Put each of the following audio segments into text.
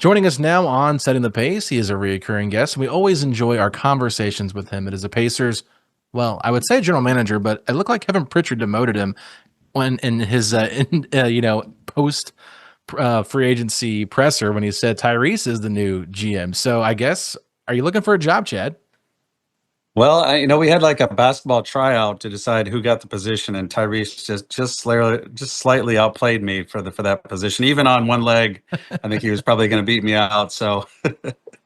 Joining us now on Setting the Pace, he is a recurring guest. We always enjoy our conversations with him. It is a Pacers, well, I would say general manager, but it looked like Kevin Pritchard demoted him when in his post free agency presser when he said Tyrese is the new GM. So I guess, are you looking for a job, Chad? Well, we had like a basketball tryout to decide who got the position, and Tyrese just slightly outplayed me for that position. Even on one leg, I think he was probably going to beat me out. So,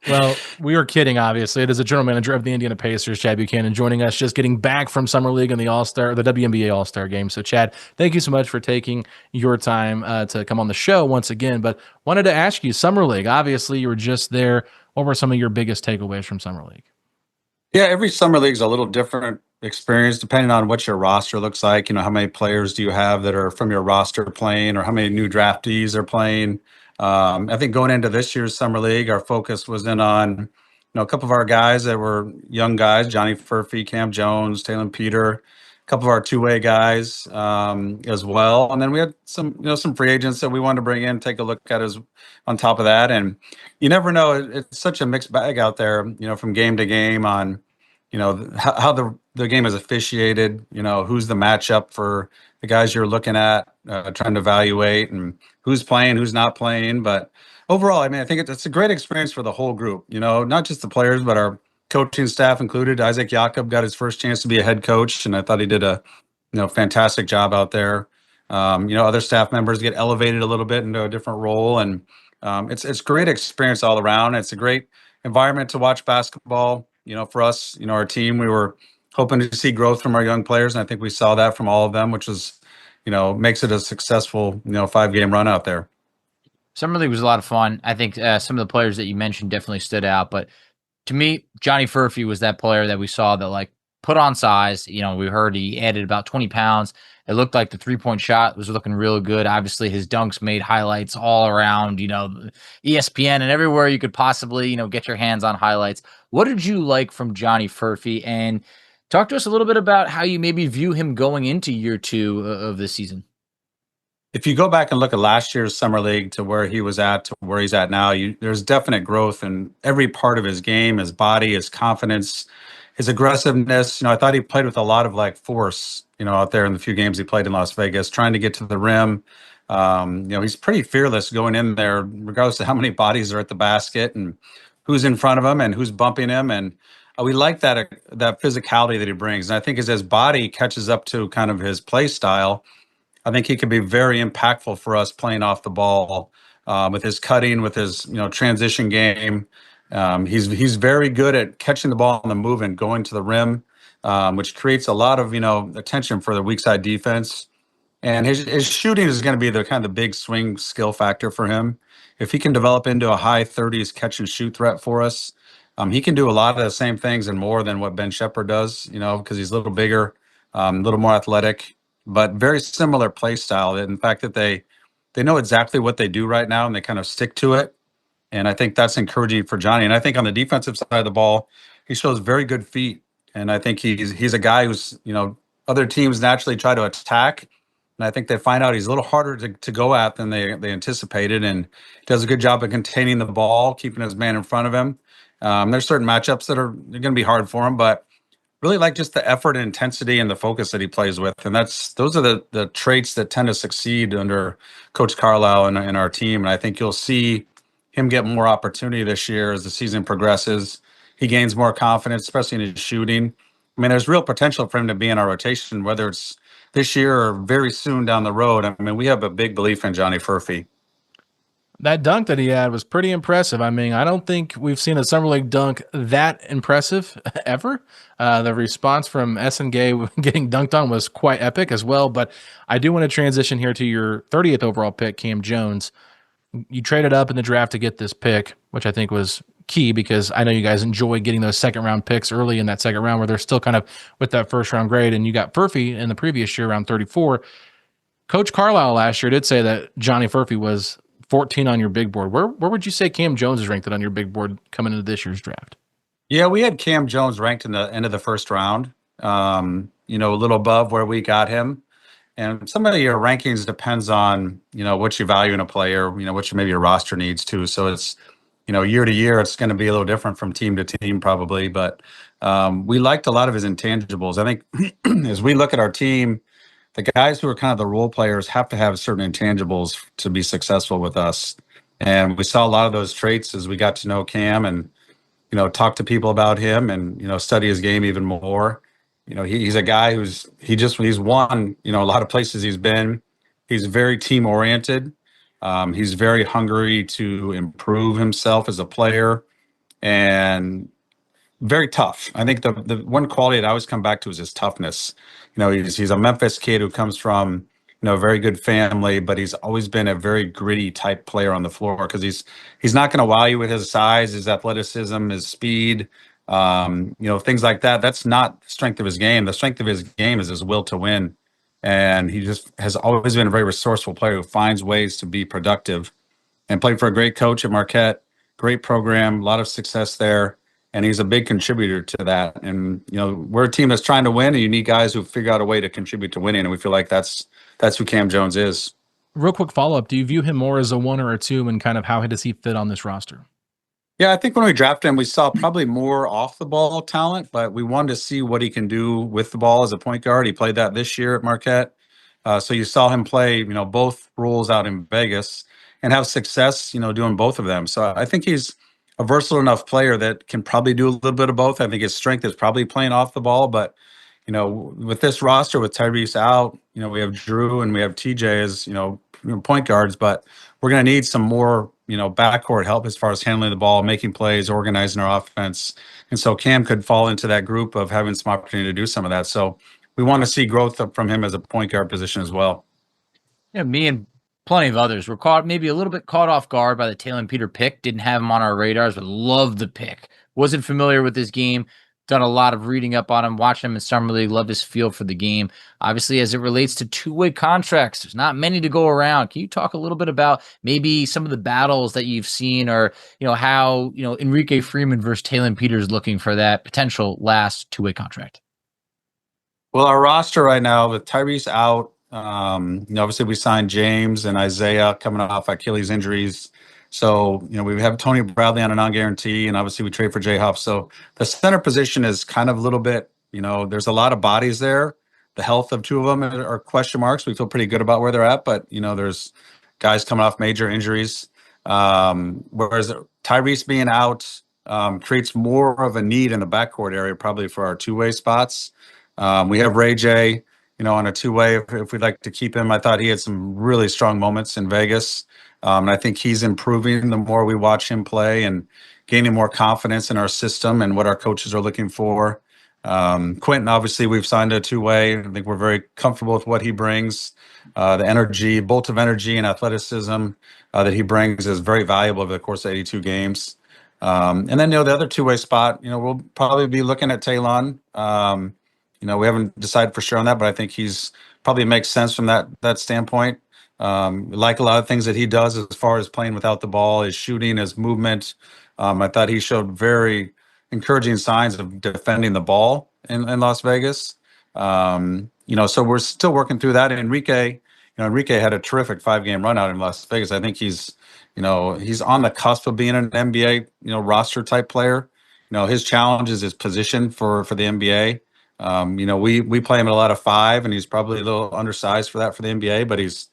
Well, we were kidding, obviously. It is the general manager of the Indiana Pacers, Chad Buchanan, joining us, just getting back from Summer League and the WNBA All-Star game. So, Chad, thank you so much for taking your time to come on the show once again. But wanted to ask you, Summer League, obviously you were just there. What were some of your biggest takeaways from Summer League? yeah, every summer league's a little different experience depending on what your roster looks like. How many players do you have that are from your roster playing, or how many new draftees are playing? I think going into this year's summer league, our focus was in on a couple of our guys that were young guys: Johnny Furphy, Kam Jones, Taelon Peter, a couple of our two-way guys as well. And then we had some free agents that we wanted to bring in, take a look at as on top of that. And you never know; it's such a mixed bag out there. From game to game on how the game is officiated, who's the matchup for the guys you're looking at, trying to evaluate, and who's playing, who's not playing. But overall, I mean, I think it's a great experience for the whole group, not just the players, but our coaching staff included. Isaac Jakob got his first chance to be a head coach, and I thought he did a fantastic job out there. Other staff members get elevated a little bit into a different role, and it's great experience all around. It's a great environment to watch basketball. For us, our team, we were hoping to see growth from our young players, and I think we saw that from all of them, which is, makes it a successful, 5-game run out there. Summer League was a lot of fun. I think some of the players that you mentioned definitely stood out, but to me, Johnny Furphy was that player that we saw that like put on size. We heard he added about 20 pounds. It looked like the 3-point shot was looking real good. Obviously, his dunks made highlights all around, ESPN and everywhere you could possibly, get your hands on highlights. What did you like from Johnny Furphy? And talk to us a little bit about how you maybe view him going into year 2 of this season. If you go back and look at last year's summer league to where he was at to where he's at now, there's definite growth in every part of his game, his body, his confidence, his aggressiveness. I thought he played with a lot of like force, out there in the few games he played in Las Vegas, trying to get to the rim. He's pretty fearless going in there, regardless of how many bodies are at the basket and who's in front of him and who's bumping him. And we like that physicality that he brings. And I think as his body catches up to kind of his play style, I think he could be very impactful for us playing off the ball with his cutting, with his transition game. He's very good at catching the ball on the move and going to the rim, which creates a lot of attention for the weak side defense. And his shooting is going to be the kind of the big swing skill factor for him. If he can develop into a high 30s catch and shoot threat for us, he can do a lot of the same things and more than what Ben Shepherd does. Because he's a little bigger, a little more athletic, but very similar play style. In fact, that they know exactly what they do right now and they kind of stick to it. And I think that's encouraging for Johnny. And I think on the defensive side of the ball, he shows very good feet. And I think he's a guy who's, other teams naturally try to attack. And I think they find out he's a little harder to go at than they anticipated. And does a good job of containing the ball, keeping his man in front of him. There's certain matchups that are going to be hard for him, but really like just the effort and intensity and the focus that he plays with. And those are the traits that tend to succeed under Coach Carlisle and our team. And I think you'll see him get more opportunity this year as the season progresses. He gains more confidence, especially in his shooting. I mean, there's real potential for him to be in our rotation, whether it's this year or very soon down the road. I mean, we have a big belief in Johnny Furphy. That dunk that he had was pretty impressive. I mean, I don't think we've seen a Summer League dunk that impressive ever. The response from Gay getting dunked on was quite epic as well. But I do want to transition here to your 30th overall pick, Kam Jones. You traded up in the draft to get this pick, which I think was key because I know you guys enjoy getting those second-round picks early in that second round where they're still kind of with that first-round grade. And you got Furphy in the previous year, around 34. Coach Carlisle last year did say that Johnny Furphy was 14 on your big board. Where would you say Kam Jones is ranked on your big board coming into this year's draft? Yeah, we had Kam Jones ranked in the end of the first round, a little above where we got him. And some of your rankings depends on, what you value in a player, what maybe your roster needs too. So it's, year to year, it's going to be a little different from team to team probably. But we liked a lot of his intangibles. I think as we look at our team, the guys who are kind of the role players have to have certain intangibles to be successful with us. And we saw a lot of those traits as we got to know Kam and, talk to people about him and, study his game even more. He's a guy he's won, a lot of places he's been. He's very team oriented. He's very hungry to improve himself as a player and very tough. I think the one quality that I always come back to is his toughness. He's a Memphis kid who comes from, a very good family, but he's always been a very gritty type player on the floor because he's not going to wow you with his size, his athleticism, his speed, things like that. That's not the strength of his game. The strength of his game is his will to win. And he just has always been a very resourceful player who finds ways to be productive and played for a great coach at Marquette, great program, a lot of success there. And he's a big contributor to that. And, we're a team that's trying to win, and you need guys who figure out a way to contribute to winning. And we feel like that's who Kam Jones is. Real quick follow-up. Do you view him more as a 1 or a 2, and kind of how does he fit on this roster? Yeah, I think when we drafted him, we saw probably more off the ball talent, but we wanted to see what he can do with the ball as a point guard. He played that this year at Marquette. So you saw him play, both roles out in Vegas and have success, doing both of them. So I think he's a versatile enough player that can probably do a little bit of both. I think his strength is probably playing off the ball, but with this roster, with Tyrese out, we have Drew and we have TJ as, point guards, but we're going to need some more, backcourt help as far as handling the ball, making plays, organizing our offense. And so Kam could fall into that group of having some opportunity to do some of that. So we want to see growth from him as a point guard position as well. Yeah, me and plenty of others were maybe a little bit caught off guard by the Taelon Peter pick. Didn't have him on our radars, but loved the pick. Wasn't familiar with his game. Done a lot of reading up on him, watching him in summer league, loved his feel for the game. Obviously, as it relates to two-way contracts, there's not many to go around. Can you talk a little bit about maybe some of the battles that you've seen, or how Enrique Freeman versus Taelon Peter is looking for that potential last two-way contract? Well, our roster right now with Tyrese out, obviously we signed James and Isaiah coming off Achilles injuries. So, we have Tony Bradley on a non-guarantee, and obviously we trade for Jay Huff. So the center position is kind of a little bit, there's a lot of bodies there. The health of two of them are question marks. We feel pretty good about where they're at, but, there's guys coming off major injuries. Whereas Tyrese being out creates more of a need in the backcourt area, probably for our two-way spots. We have Ray J, on a two-way if we'd like to keep him. I thought he had some really strong moments in Vegas. And I think he's improving the more we watch him play and gaining more confidence in our system and what our coaches are looking for. Quentin, obviously, we've signed a two-way. I think we're very comfortable with what he brings. The energy, bolt of energy and athleticism that he brings is very valuable over the course of 82 games. And then, the other two-way spot, we'll probably be looking at Taelon. We haven't decided for sure on that, but I think he's probably makes sense from that standpoint. Like a lot of things that he does as far as playing without the ball, his shooting, his movement. I thought he showed very encouraging signs of defending the ball in Las Vegas. So we're still working through that. And Enrique had a terrific 5-game run out in Las Vegas. I think he's on the cusp of being an NBA, roster type player. His challenge is his position for the NBA. We play him at a lot of 5, and he's probably a little undersized for the NBA, but he's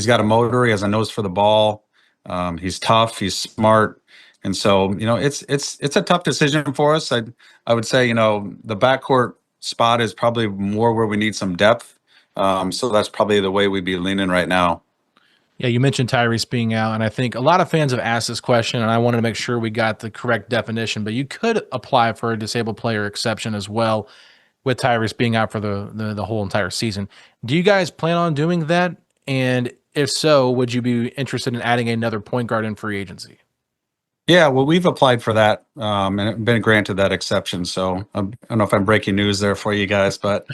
got a motor. He has a nose for the ball. He's tough. He's smart. And so, it's a tough decision for us. I would say, the backcourt spot is probably more where we need some depth. So that's probably the way we'd be leaning right now. Yeah, you mentioned Tyrese being out, and I think a lot of fans have asked this question, and I wanted to make sure we got the correct definition, but you could apply for a disabled player exception as well with Tyrese being out for the whole entire season. Do you guys plan on doing that? And if so, would you be interested in adding another point guard in free agency? Yeah, well, we've applied for that and been granted that exception. So I don't know if I'm breaking news there for you guys, but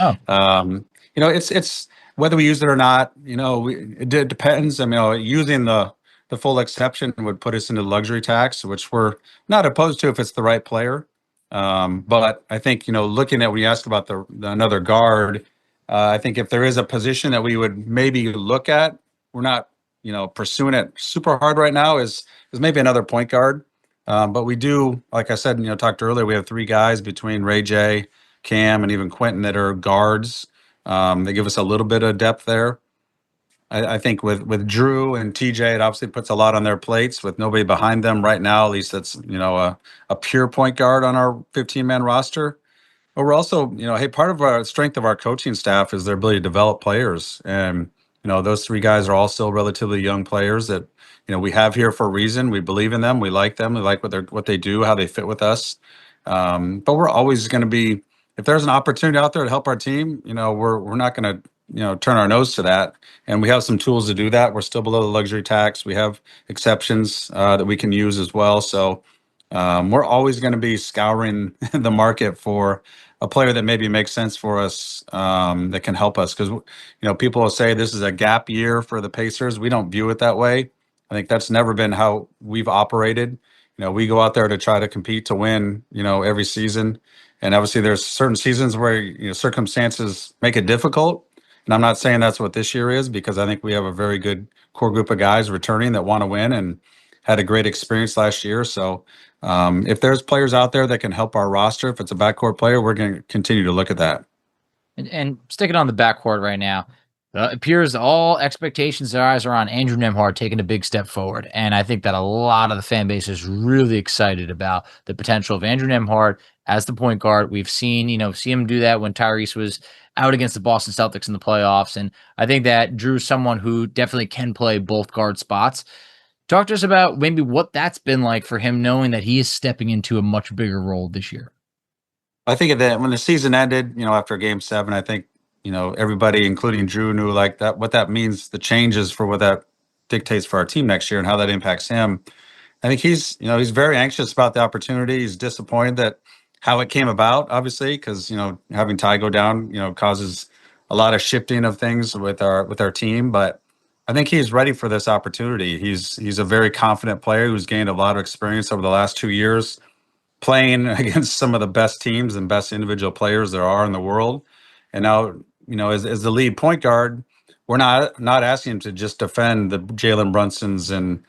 it's whether we use it or not. It depends. Using the full exception would put us into luxury tax, which we're not opposed to if it's the right player. But I think looking at when you asked about the another guard, I think if there is a position that we would maybe look at, we're not, pursuing it super hard right now, is maybe another point guard. But we do, like I said, talked earlier, we have 3 guys between Ray J, Cam, and even Quentin that are guards. They give us a little bit of depth there. I think with Drew and TJ, it obviously puts a lot on their plates with nobody behind them right now. At least that's, a pure point guard on our 15-man roster. But we're also, hey, part of our strength of our coaching staff is their ability to develop players. And, those 3 guys are all still relatively young players that, we have here for a reason. We believe in them. We like them. We like what they do, how they fit with us. But we're always going to be, if there's an opportunity out there to help our team, we're not going to, turn our nose to that. And we have some tools to do that. We're still below the luxury tax. We have exceptions that we can use as well. So we're always going to be scouring the market for a player that maybe makes sense for us, that can help us. Because, people will say this is a gap year for the Pacers. We don't view it that way. I think that's never been how we've operated. We go out there to try to compete to win, every season. And obviously there's certain seasons where, circumstances make it difficult. And I'm not saying that's what this year is, because I think we have a very good core group of guys returning that want to win and had a great experience last year. So if there's players out there that can help our roster, if it's a backcourt player, we're going to continue to look at that. And sticking on the backcourt right now, it appears all expectations, their eyes are on Andrew Nembhard taking a big step forward. And I think that a lot of the fan base is really excited about the potential of Andrew Nembhard as the point guard. We've seen, see him do that when Tyrese was out against the Boston Celtics in the playoffs. And I think that Drew's someone who definitely can play both guard spots. Talk to us about maybe what that's been like for him, knowing that he is stepping into a much bigger role this year. I think that when the season ended, after Game 7, I think, everybody, including Drew, knew like that what that means, the changes for what that dictates for our team next year and how that impacts him. I think he's very anxious about the opportunity. He's disappointed that how it came about, obviously, because having Ty go down, causes a lot of shifting of things with our team. But I think he's ready for this opportunity. He's a very confident player who's gained a lot of experience over the last 2 years, playing against some of the best teams and best individual players there are in the world. And now, as the lead point guard, we're not asking him to just defend the Jalen Brunsons and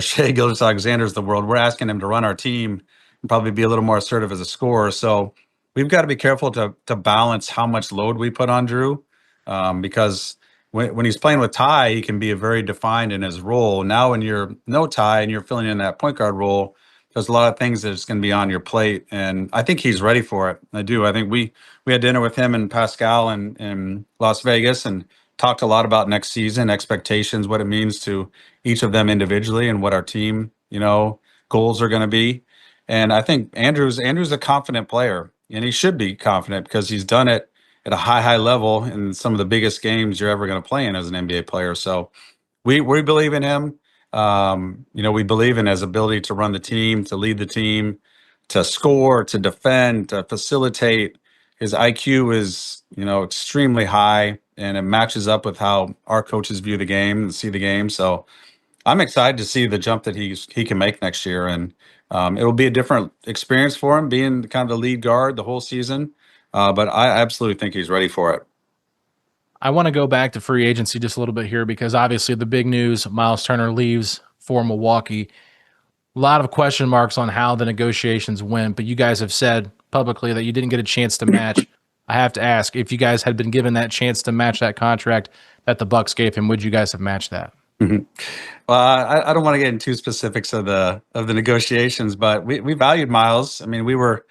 Shai Gilgeous-Alexander's of the world. We're asking him to run our team and probably be a little more assertive as a scorer. So we've got to be careful to balance how much load we put on Drew, because when he's playing with Ty, he can be very defined in his role. Now, when you're no Ty and you're filling in that point guard role, there's a lot of things that's going to be on your plate, and I think he's ready for it. I do. I think we had dinner with him and Pascal in Las Vegas and talked a lot about next season, expectations, what it means to each of them individually, and what our team, goals are going to be. And I think Andrew's a confident player, and he should be confident because he's done it at a high level in some of the biggest games you're ever going to play in as an NBA player. So we believe in him. We believe in his ability to run the team, to lead the team, to score, to defend, to facilitate. His IQ is, extremely high, and it matches up with how our coaches view the game and see the game. So I'm excited to see the jump that he can make next year. And it will be a different experience for him being kind of the lead guard the whole season. But I absolutely think he's ready for it. I want to go back to free agency just a little bit here, because obviously the big news, Myles Turner leaves for Milwaukee. A lot of question marks on how the negotiations went, but you guys have said publicly that you didn't get a chance to match. I have to ask, if you guys had been given that chance to match that contract that the Bucks gave him, would you guys have matched that? Mm-hmm. Well, I don't want to get into specifics of the negotiations, but we valued Myles. I mean, we were,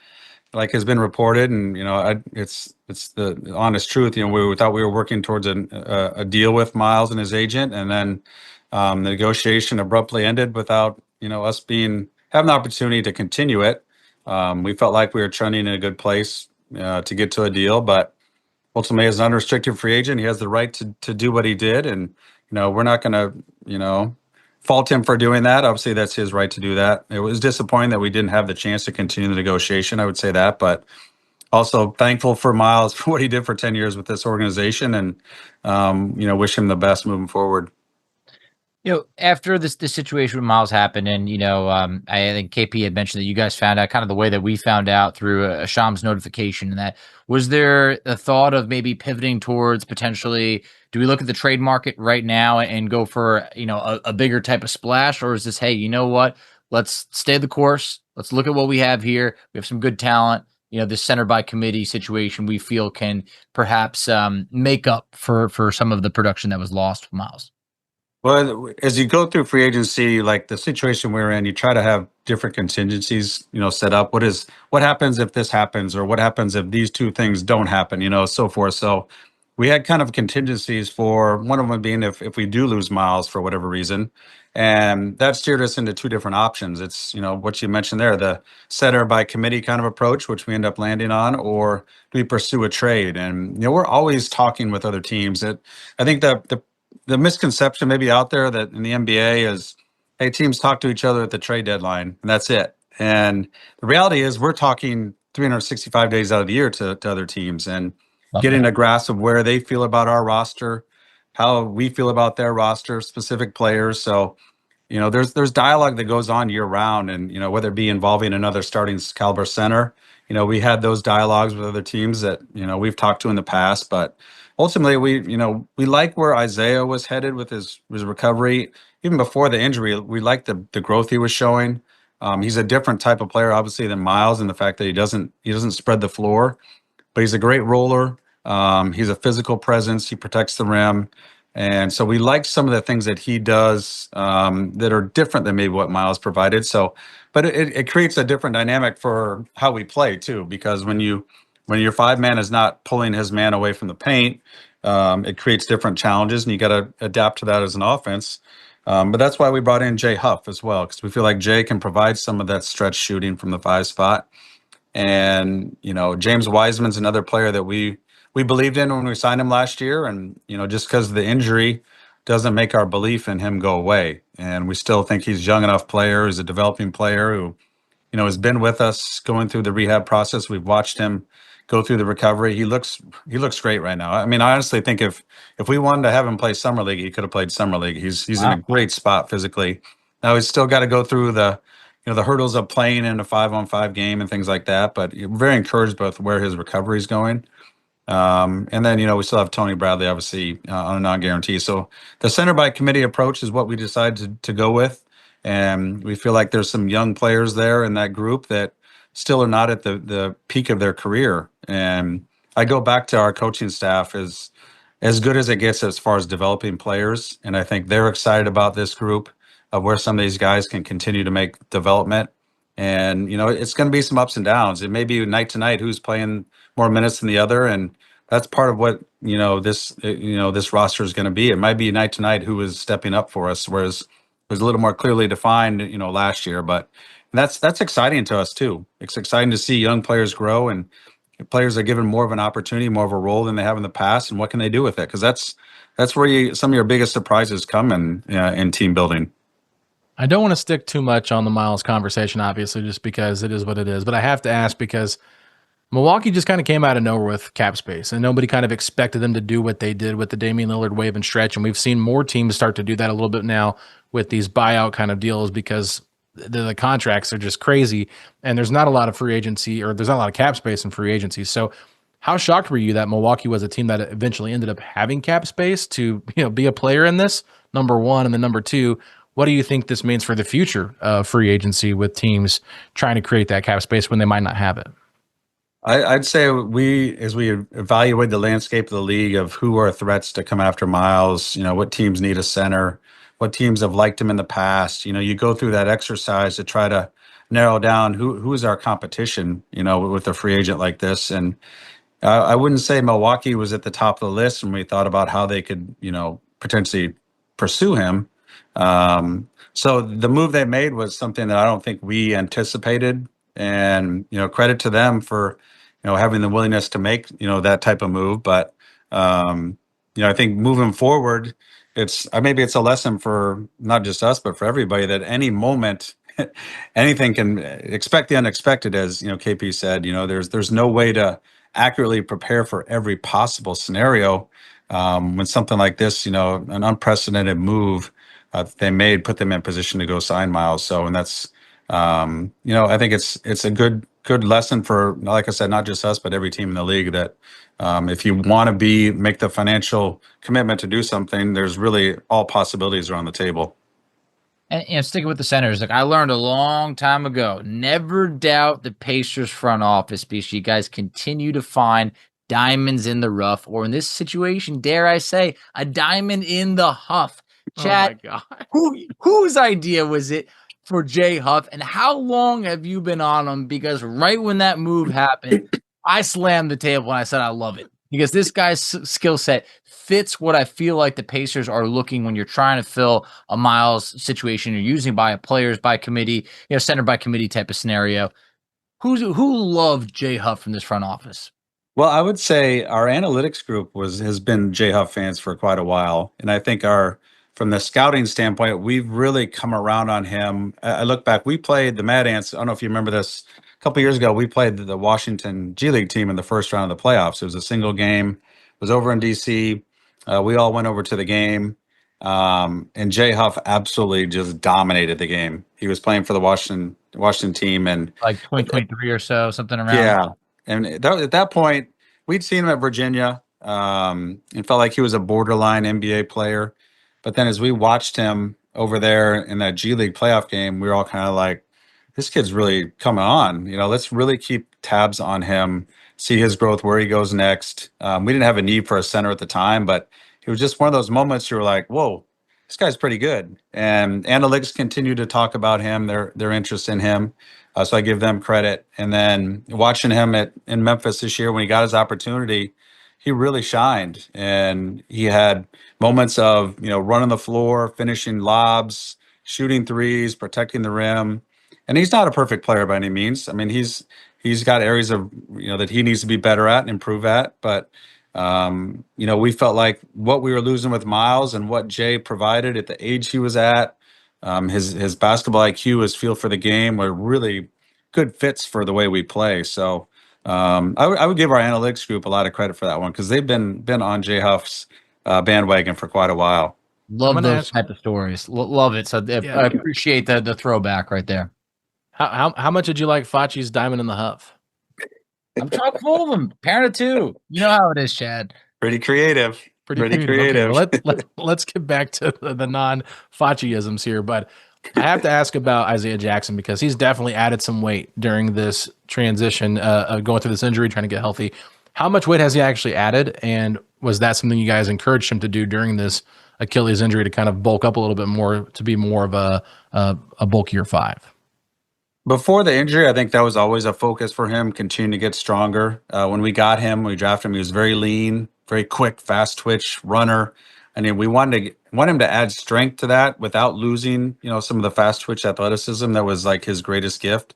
like has been reported, and it's the honest truth. We thought we were working towards a deal with Myles and his agent, and then the negotiation abruptly ended without us having the opportunity to continue it. We felt like we were trending in a good place to get to a deal, but ultimately, as an unrestricted free agent, he has the right to do what he did, and we're not going to fault him for doing that. Obviously, that's his right to do that. It was disappointing that we didn't have the chance to continue the negotiation. I would say that, but also thankful for Myles for what he did for 10 years with this organization, and wish him the best moving forward. After this situation with Myles happened, and I think KP had mentioned that you guys found out kind of the way that we found out through a Shams notification. And that was there a thought of maybe pivoting towards potentially? Do we look at the trade market right now and go for a bigger type of splash, or is this, hey, you know what? Let's stay the course. Let's look at what we have here. We have some good talent. This center by committee situation we feel can perhaps make up for some of the production that was lost with Myles. Well, as you go through free agency, like the situation we're in, you try to have different contingencies, set up. What happens if this happens, or what happens if these two things don't happen, so forth. So we had kind of contingencies for one of them being if we do lose Myles for whatever reason. And that steered us into two different options. It's, what you mentioned there, the center by committee kind of approach, which we end up landing on, or do we pursue a trade? And, we're always talking with other teams. I think the misconception maybe out there that in the NBA is, hey, teams talk to each other at the trade deadline, and that's it. And the reality is we're talking 365 days out of the year to other teams and getting a grasp of where they feel about our roster, how we feel about their roster, specific players. So, there's dialogue that goes on year round, and, whether it be involving another starting caliber center, we had those dialogues with other teams that, we've talked to in the past, but ultimately, we like where Isaiah was headed with his recovery. Even before the injury, we liked the growth he was showing. He's a different type of player, obviously, than Myles, in the fact that he doesn't spread the floor, but he's a great roller. He's a physical presence. He protects the rim, and so we like some of the things that he does that are different than maybe what Myles provided. So, but it creates a different dynamic for how we play too, because when your five man is not pulling his man away from the paint, it creates different challenges, and you got to adapt to that as an offense. But that's why we brought in Jay Huff as well, because we feel like Jay can provide some of that stretch shooting from the 5 spot. And, James Wiseman's another player that we believed in when we signed him last year. And, just because of the injury doesn't make our belief in him go away. And we still think he's a young enough player. He's a developing player who, has been with us going through the rehab process. We've watched him go through the recovery. He looks great right now. I mean, I honestly think if we wanted to have him play summer league, he could have played summer league. He's in a great spot physically. Now he's still got to go through the hurdles of playing in a 5-on-5 game and things like that. But we're very encouraged with where his recovery is going. And then, we still have Tony Bradley, obviously, on a non-guarantee. So the center by committee approach is what we decided to go with. And we feel like there's some young players there in that group that still are not at the peak of their career. And I go back to our coaching staff as good as it gets as far as developing players. And I think they're excited about this group of where some of these guys can continue to make development. And, it's going to be some ups and downs. It may be night to night who's playing more minutes than the other. And that's part of what, this roster is going to be. It might be night to night who is stepping up for us, whereas it was a little more clearly defined, last year. But that's exciting to us too. It's exciting to see young players grow and players are given more of an opportunity, more of a role than they have in the past. And what can they do with it? Because that's where some of your biggest surprises come in team building. I don't want to stick too much on the Myles conversation, obviously, just because it is what it is. But I have to ask because Milwaukee just kind of came out of nowhere with cap space, and nobody kind of expected them to do what they did with the Damian Lillard wave and stretch. And we've seen more teams start to do that a little bit now with these buyout kind of deals because the contracts are just crazy, and there's not a lot of free agency, or there's not a lot of cap space in free agency. So how shocked were you that Milwaukee was a team that eventually ended up having cap space to be a player in this, number one? And then number two, what do you think this means for the future of free agency with teams trying to create that cap space when they might not have it? I'd say as we evaluate the landscape of the league of who are threats to come after Myles, what teams need a center, what teams have liked him in the past. You go through that exercise to try to narrow down who is our competition, with a free agent like this. And I wouldn't say Milwaukee was at the top of the list when we thought about how they could, potentially pursue him. So the move they made was something that I don't think we anticipated, and, credit to them for, having the willingness to make, that type of move. But, I think moving forward, maybe it's a lesson for not just us, but for everybody that any moment, anything can expect the unexpected, as, KP said. There's no way to accurately prepare for every possible scenario. When something like this, an unprecedented move they put them in position to go sign Myles. So, and that's, I think it's a good lesson for, like I said, not just us, but every team in the league that if you want to make the financial commitment to do something, there's really all possibilities are on the table. And sticking with the centers, like I learned a long time ago, never doubt the Pacers front office because you guys continue to find diamonds in the rough, or in this situation, dare I say, a diamond in the Huff. Chat, oh my God. whose idea was it for Jay Huff, and how long have you been on him? Because right when that move happened, I slammed the table and I said I love it. Because this guy's skill set fits what I feel like the Pacers are looking when you're trying to fill a Myles situation. You're using by players by committee, center by committee type of scenario. Who loved Jay Huff from this front office? Well, I would say our analytics group has been Jay Huff fans for quite a while, and I think from the scouting standpoint, we've really come around on him. I look back, we played the Mad Ants. I don't know if you remember this. A couple years ago, we played the Washington G League team in the first round of the playoffs. It was a single game. It was over in DC. We all went over to the game, and Jay Huff absolutely just dominated the game. He was playing for the Washington team, and like 2023 or so, something around. Yeah, and at that point, we'd seen him at Virginia, and felt like he was a borderline NBA player. But then, as we watched him over there in that G League playoff game, we were all kind of like, "This kid's really coming on." Let's really keep tabs on him, see his growth, where he goes next. We didn't have a need for a center at the time, but it was just one of those moments you were like, "Whoa, this guy's pretty good." And analytics continue to talk about him, their interest in him. So I give them credit. And then watching him in Memphis this year when he got his opportunity, he really shined. And he had moments of, running the floor, finishing lobs, shooting threes, protecting the rim. And he's not a perfect player by any means. I mean, he's got areas of, that he needs to be better at and improve at. But, we felt like what we were losing with Myles and what Jay provided at the age he was at, his basketball IQ, his feel for the game were really good fits for the way we play. So I would give our analytics group a lot of credit for that one because they've been on Jay Huff's bandwagon for quite a while. Love those type of stories. Love it. So I appreciate the throwback right there. How much did you like Facci's diamond in the Huff? I'm chock full of them. Parent of two. You know how it is, Chad. Pretty creative. Pretty creative. Okay, well, let's get back to the non-Facciisms here, but I have to ask about Isaiah Jackson because he's definitely added some weight during this transition, going through this injury, trying to get healthy. How much weight has he actually added, and was that something you guys encouraged him to do during this Achilles injury to kind of bulk up a little bit more, to be more of a bulkier five? Before the injury, I think that was always a focus for him, continue to get stronger. When we got him, we drafted him, he was very lean, very quick, fast twitch runner. I mean, we want him to add strength to that without losing, some of the fast twitch athleticism that was like his greatest gift.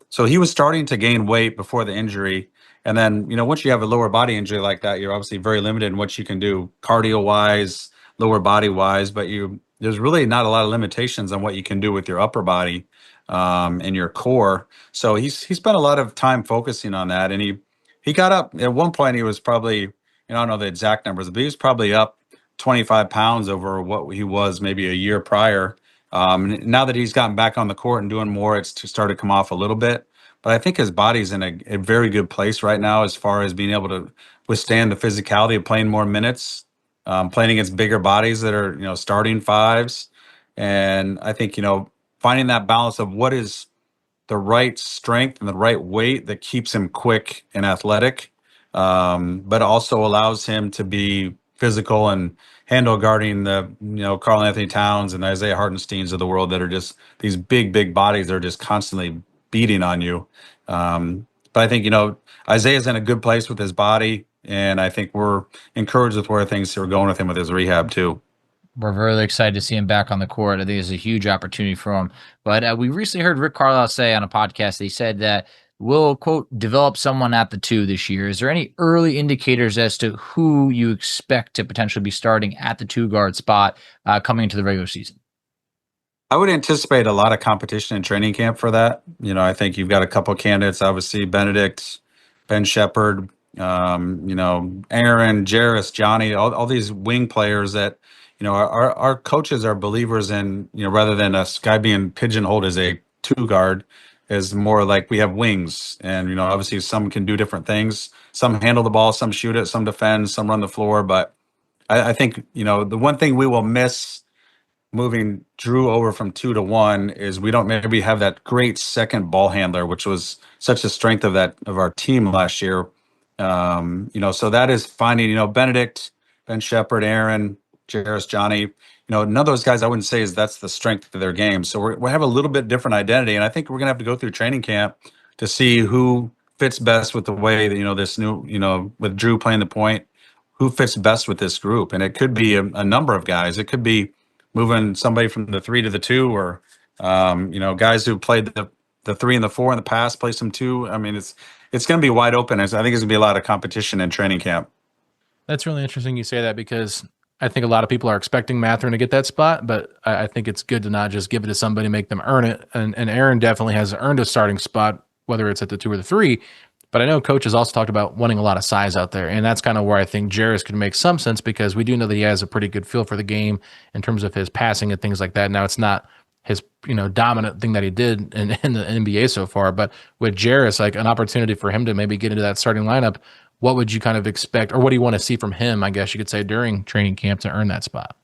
So he was starting to gain weight before the injury. And then, once you have a lower body injury like that, you're obviously very limited in what you can do cardio wise, lower body wise, but there's really not a lot of limitations on what you can do with your upper body and your core. So he spent a lot of time focusing on that. And he got up at one point, he was probably, I don't know the exact numbers, but he was probably up 25 pounds over what he was maybe a year prior. Now that he's gotten back on the court and doing more, it's started to come off a little bit. But I think his body's in a very good place right now as far as being able to withstand the physicality of playing more minutes, playing against bigger bodies that are, starting fives. And I think, finding that balance of what is the right strength and the right weight that keeps him quick and athletic, but also allows him to be physical and handle guarding the, Karl Anthony Towns and Isaiah Hartensteins of the world that are just these big bodies that are just constantly beating on you. But I think, Isaiah's in a good place with his body, and I think we're encouraged with where things are going with him with his rehab too. We're very excited to see him back on the court. I think it's a huge opportunity for him. But we recently heard Rick Carlisle say on a podcast, he said that we'll, quote, develop someone at the two this year. Is there any early indicators as to who you expect to potentially be starting at the two guard spot coming into the regular season? I would anticipate a lot of competition in training camp for that. I think you've got a couple candidates, obviously Benedict, Ben Shepherd, Aaron, Jarris, Johnny, all these wing players that, our coaches are believers in, rather than a guy being pigeonholed as a two guard, is more like we have wings. And, obviously some can do different things. Some handle the ball, some shoot it, some defend, some run the floor. But I think, the one thing we will miss moving Drew over from 2 to 1 is we don't maybe have that great second ball handler, which was such a strength of our team last year. So that is finding, Benedict, Ben Shepherd, Aaron, Jarris, Johnny, none of those guys I wouldn't say that's the strength of their game. So we have a little bit different identity. And I think we're going to have to go through training camp to see who fits best with the way that, this new, with Drew playing the point, who fits best with this group. And it could be a number of guys. It could be moving somebody from the 3 to the 2, or, guys who played the 3 and the 4 in the past, play some 2. I mean, it's going to be wide open. I think it's going to be a lot of competition in training camp. That's really interesting you say that, because I think a lot of people are expecting Mathurin to get that spot, but I think it's good to not just give it to somebody, make them earn it. And Aaron definitely has earned a starting spot, whether it's at the 2 or the 3. But I know coach has also talked about wanting a lot of size out there, and that's kind of where I think Jarris could make some sense, because we do know that he has a pretty good feel for the game in terms of his passing and things like that. Now, it's not his dominant thing that he did in the NBA so far, but with Jarris, like an opportunity for him to maybe get into that starting lineup, what would you kind of expect, or what do you want to see from him, I guess you could say, during training camp to earn that spot?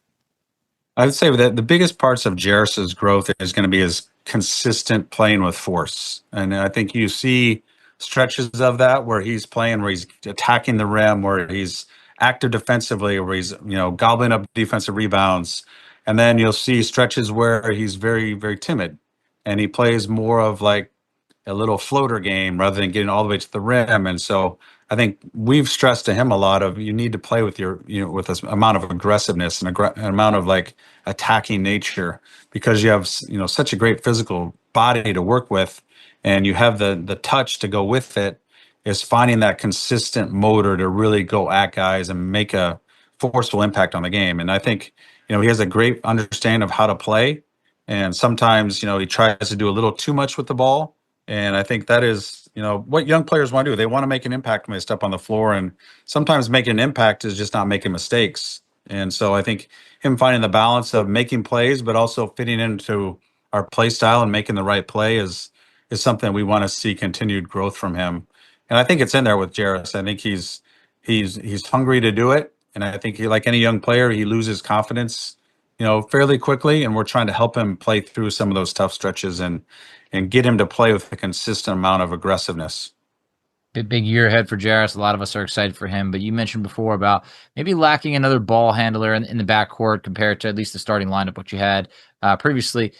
I would say that the biggest parts of Jarris's growth is going to be his consistent playing with force. And I think you see stretches of that where he's playing, where he's attacking the rim, where he's active defensively, where he's, gobbling up defensive rebounds. And then you'll see stretches where he's very, very timid, and he plays more of like a little floater game rather than getting all the way to the rim. And so I think we've stressed to him a lot of, you need to play with your, with this amount of aggressiveness and an amount of like attacking nature, because you have, such a great physical body to work with, and you have the touch to go with it, is finding that consistent motor to really go at guys and make a forceful impact on the game. And I think, he has a great understanding of how to play. And sometimes, he tries to do a little too much with the ball. And I think that is, what young players want to do. They want to make an impact when they step on the floor. And sometimes making an impact is just not making mistakes. And so I think him finding the balance of making plays, but also fitting into our play style and making the right play is something we want to see continued growth from him. And I think it's in there with Jarris. I think he's hungry to do it. And I think like any young player, he loses confidence, fairly quickly. And we're trying to help him play through some of those tough stretches and get him to play with a consistent amount of aggressiveness. Big year ahead for Jarris. A lot of us are excited for him. But you mentioned before about maybe lacking another ball handler in the backcourt compared to at least the starting lineup, what you had previously.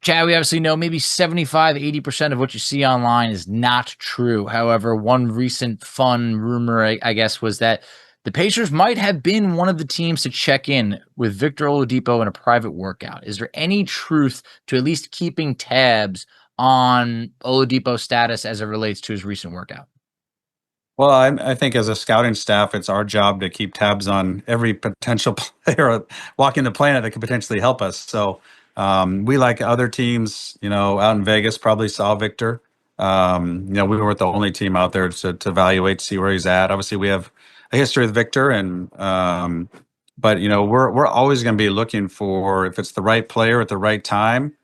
Chad, we obviously know maybe 75, 80% of what you see online is not true. However, one recent fun rumor, I guess, was that the Pacers might have been one of the teams to check in with Victor Oladipo in a private workout. Is there any truth to at least keeping tabs on Oladipo's status as it relates to his recent workout? Well, I think as a scouting staff, it's our job to keep tabs on every potential player walking the planet that could potentially help us. So we, like other teams, out in Vegas, probably saw Victor. We weren't the only team out there to evaluate, see where he's at. Obviously, we have a history with Victor, and but we're always going to be looking for, if it's the right player at the right time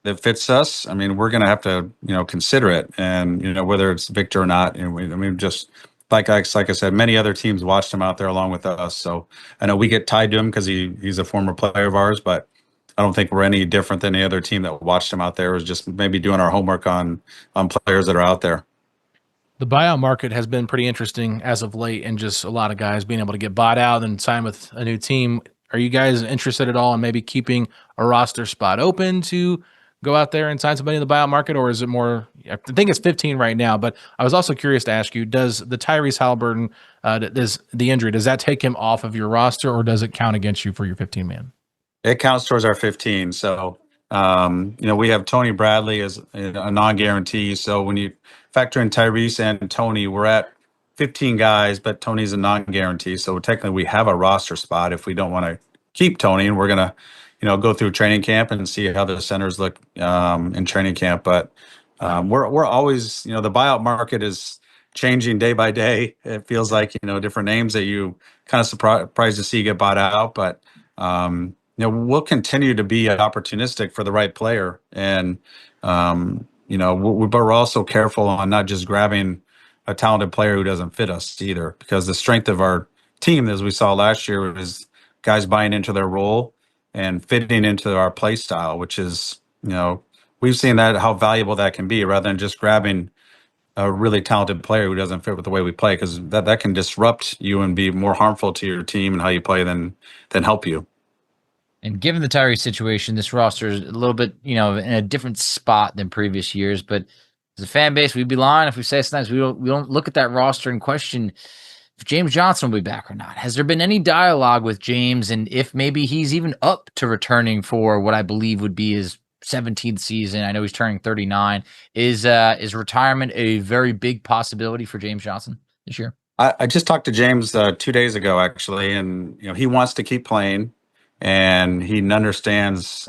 that fits us. I mean, we're going to have to consider it, and whether it's Victor or not. And just like I said, many other teams watched him out there along with us. So I know we get tied to him because he's a former player of ours, but I don't think we're any different than any other team that watched him out there. Is just maybe doing our homework on players that are out there. The buyout market has been pretty interesting as of late, and just a lot of guys being able to get bought out and sign with a new team. Are you guys interested at all in maybe keeping a roster spot open to go out there and sign somebody in the buyout market, or is it more? I think it's 15 right now, but I was also curious to ask you: does the Tyrese Haliburton, the injury, does that take him off of your roster, or does it count against you for your 15 man? It counts towards our 15. So we have Tony Bradley as a non-guarantee. So when you factor in Tyrese and Tony, we're at 15 guys, but Tony's a non-guarantee. So technically we have a roster spot if we don't want to keep Tony, and we're going to, go through training camp and see how the centers look in training camp. But we're always, the buyout market is changing day by day. It feels like, different names that you kind of surprised to see get bought out. But we'll continue to be opportunistic for the right player. And, but we're also careful on not just grabbing a talented player who doesn't fit us either, because the strength of our team, as we saw last year, is guys buying into their role and fitting into our play style, which is, we've seen that how valuable that can be rather than just grabbing a really talented player who doesn't fit with the way we play, because that can disrupt you and be more harmful to your team and how you play than help you. And given the Tyrese situation, this roster is a little bit, in a different spot than previous years. But as a fan base, we'd be lying if we say sometimes we don't look at that roster and question if James Johnson will be back or not. Has there been any dialogue with James, and if maybe he's even up to returning for what I believe would be his 17th season? I know he's turning 39. Is retirement a very big possibility for James Johnson this year? I just talked to James 2 days ago, actually, and he wants to keep playing. And he understands,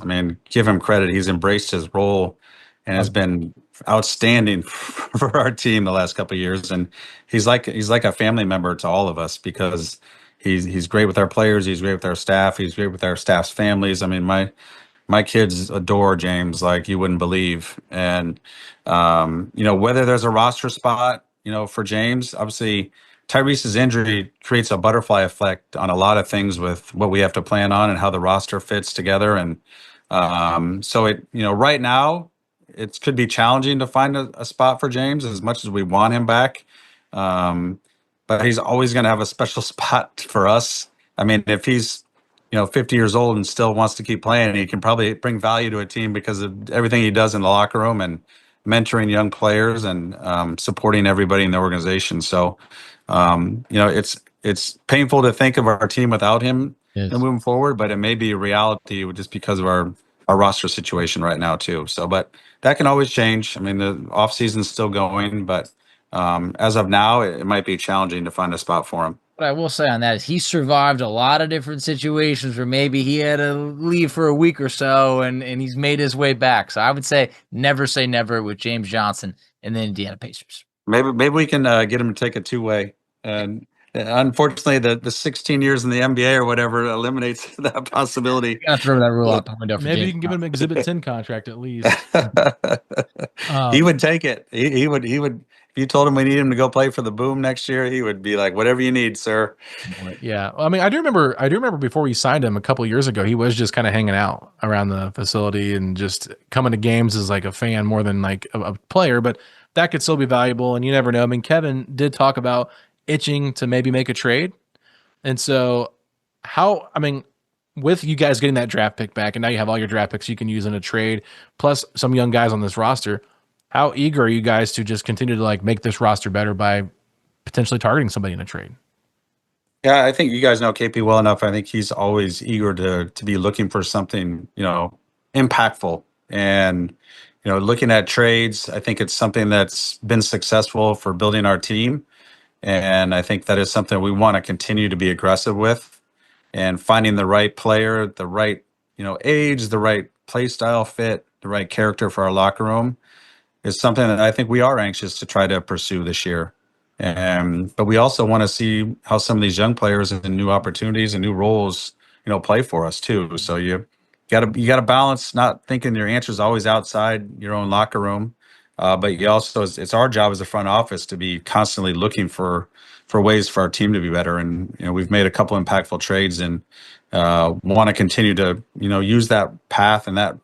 give him credit. He's embraced his role and has been outstanding for our team the last couple of years. And he's like a family member to all of us, because he's great with our players. He's great with our staff. He's great with our staff's families. My kids adore James like you wouldn't believe. And, whether there's a roster spot, for James, obviously Tyrese's injury creates a butterfly effect on a lot of things with what we have to plan on and how the roster fits together. And so right now it could be challenging to find a spot for James as much as we want him back. But he's always going to have a special spot for us. If he's, 50 years old and still wants to keep playing, he can probably bring value to a team because of everything he does in the locker room and mentoring young players and supporting everybody in the organization. So, it's painful to think of our team without him moving forward, but it may be a reality just because of our roster situation right now too. So, but that can always change. The offseason is still going, but as of now, it might be challenging to find a spot for him. What I will say on that is he survived a lot of different situations where maybe he had to leave for a week or so, and he's made his way back. So I would say never with James Johnson and the Indiana Pacers. Maybe we can get him to take a two-way. And unfortunately, the 16 years in the NBA or whatever eliminates that possibility. Gotta throw that rule out the window. Maybe you can give him an Exhibit 10 contract at least. He would take it. He would. If you told him we need him to go play for the Boom next year, he would be like, "Whatever you need, sir." Yeah, I do remember before we signed him a couple of years ago, he was just kind of hanging out around the facility and just coming to games as like a fan more than like a player. But that could still be valuable, and you never know. Kevin did talk about itching to maybe make a trade. And so with you guys getting that draft pick back, and now you have all your draft picks you can use in a trade, plus some young guys on this roster, how eager are you guys to just continue to like make this roster better by potentially targeting somebody in a trade? Yeah, I think you guys know KP well enough. I think he's always eager to be looking for something, impactful. And, looking at trades, I think it's something that's been successful for building our team. And I think that is something we want to continue to be aggressive with, and finding the right player, the right, age, the right play style fit, the right character for our locker room is something that I think we are anxious to try to pursue this year. But we also want to see how some of these young players and new opportunities and new roles, play for us too. So you got to balance not thinking your answer is always outside your own locker room. But you also, it's our job as a front office to be constantly looking for ways for our team to be better. And, we've made a couple impactful trades and want to continue to, use that path and that,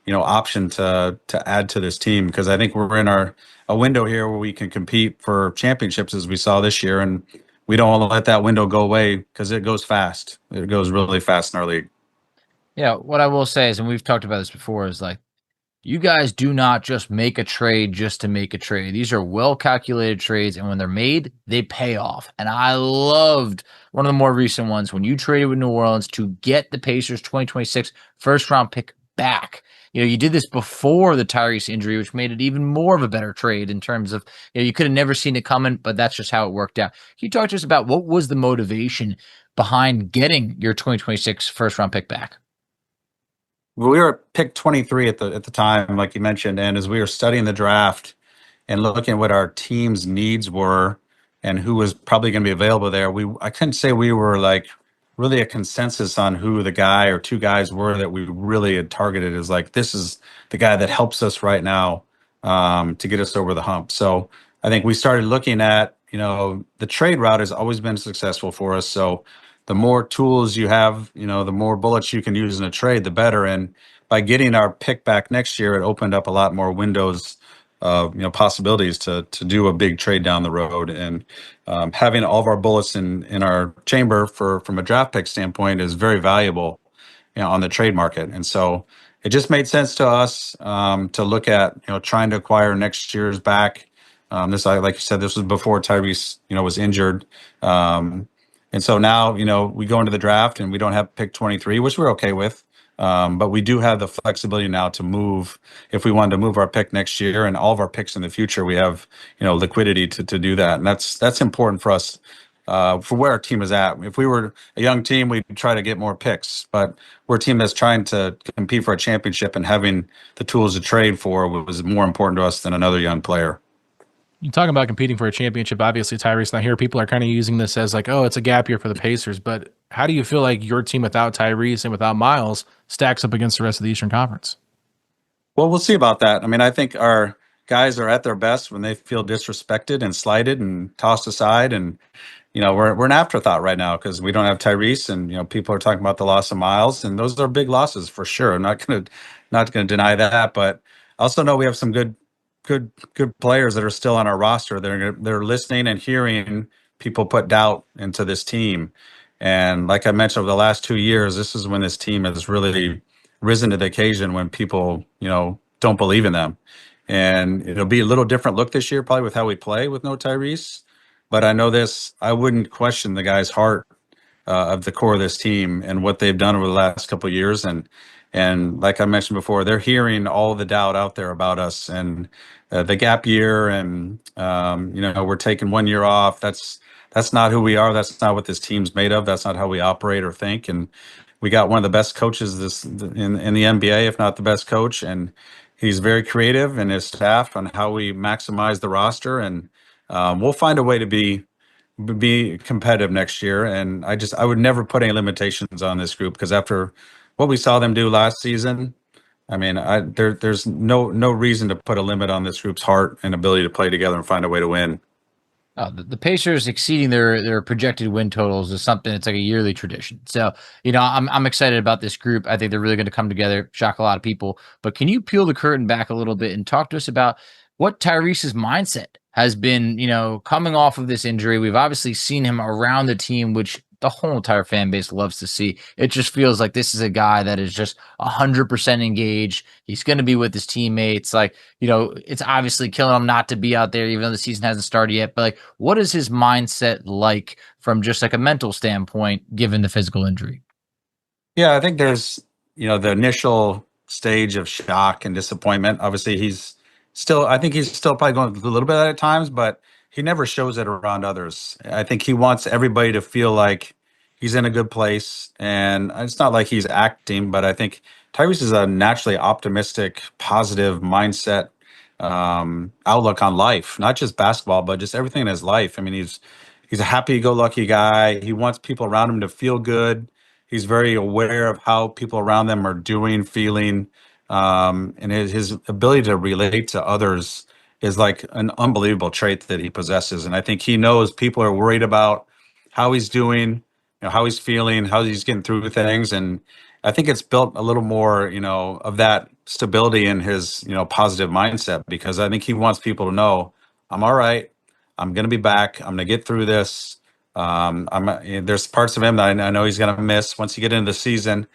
option to add to this team, because I think we're in a window here where we can compete for championships as we saw this year. And we don't want to let that window go away because it goes fast. It goes really fast in our league. Yeah. What I will say is, and we've talked about this before, is like, you guys do not just make a trade just to make a trade. These are well-calculated trades, and when they're made, they pay off. And I loved one of the more recent ones when you traded with New Orleans to get the Pacers 2026 first-round pick back. You did this before the Tyrese injury, which made it even more of a better trade in terms of, you could have never seen it coming, but that's just how it worked out. Can you talk to us about what was the motivation behind getting your 2026 first-round pick back? We were at pick 23 at the time, like you mentioned, and as we were studying the draft and looking at what our team's needs were and who was probably going to be available there, I couldn't say we were like really a consensus on who the guy or two guys were that we really had targeted as like, this is the guy that helps us right now to get us over the hump. So I think we started looking at, the trade route has always been successful for us. So the more tools you have, the more bullets you can use in a trade, the better. And by getting our pick back next year, it opened up a lot more windows, possibilities to do a big trade down the road. And having all of our bullets in our chamber from a draft pick standpoint is very valuable, on the trade market. And so it just made sense to us to look at, trying to acquire next year's back. Like you said, this was before Tyrese, was injured. And so now, we go into the draft and we don't have pick 23, which we're okay with. But we do have the flexibility now to move if we wanted to move our pick next year, and all of our picks in the future. We have, liquidity to do that. And that's important for us for where our team is at. If we were a young team, we'd try to get more picks, but we're a team that's trying to compete for a championship, and having the tools to trade for was more important to us than another young player. You talk about competing for a championship. Obviously, Tyrese not here. People are kind of using this as like, oh, it's a gap year for the Pacers. But how do you feel like your team without Tyrese and without Myles stacks up against the rest of the Eastern Conference? Well, we'll see about that. I mean, I think our guys are at their best when they feel disrespected and slighted and tossed aside. And, we're an afterthought right now because we don't have Tyrese, and, people are talking about the loss of Myles, and those are big losses for sure. I'm not going to deny that, but I also know we have some good players that are still on our roster. They're listening and hearing people put doubt into this team. And like I mentioned, over the last 2 years, this is when this team has really risen to the occasion when people, don't believe in them. And it'll be a little different look this year, probably with how we play with no Tyrese. But I know this, I wouldn't question the guy's heart of the core of this team and what they've done over the last couple of years. And like I mentioned before, they're hearing all the doubt out there about us, and the gap year, and we're taking 1 year off. That's not who we are. That's not what this team's made of. That's not how we operate or think. And we got one of the best coaches in the NBA, if not the best coach, and he's very creative in his staff on how we maximize the roster. And we'll find a way to be competitive next year. And I would never put any limitations on this group, because after what we saw them do last season, I mean, there's no reason to put a limit on this group's heart and ability to play together and find a way to win. The Pacers exceeding their projected win totals is something that's like a yearly tradition. So, I'm excited about this group. I think they're really going to come together, shock a lot of people. But can you peel the curtain back a little bit and talk to us about what Tyrese's mindset has been, coming off of this injury? We've obviously seen him around the team, which the whole entire fan base loves to see. It just feels like this is a guy that is just 100% engaged. He's going to be with his teammates. Like, it's obviously killing him not to be out there, even though the season hasn't started yet. But like, what is his mindset like from just like a mental standpoint, given the physical injury? Yeah, I think there's, the initial stage of shock and disappointment. Obviously, I think he's still probably going through a little bit of that at times, but he never shows it around others. I think he wants everybody to feel like he's in a good place. And it's not like he's acting, but I think Tyrese is a naturally optimistic, positive mindset, outlook on life, not just basketball, but just everything in his life. I mean, he's a happy-go-lucky guy. He wants people around him to feel good. He's very aware of how people around them are doing, feeling, and his ability to relate to others is like an unbelievable trait that he possesses. And I think he knows people are worried about how he's doing, how he's feeling, how he's getting through things. And I think it's built a little more, of that stability in his, positive mindset, because I think he wants people to know, I'm all right. I'm going to be back. I'm going to get through this. There's parts of him that I know he's going to miss once you get into the season.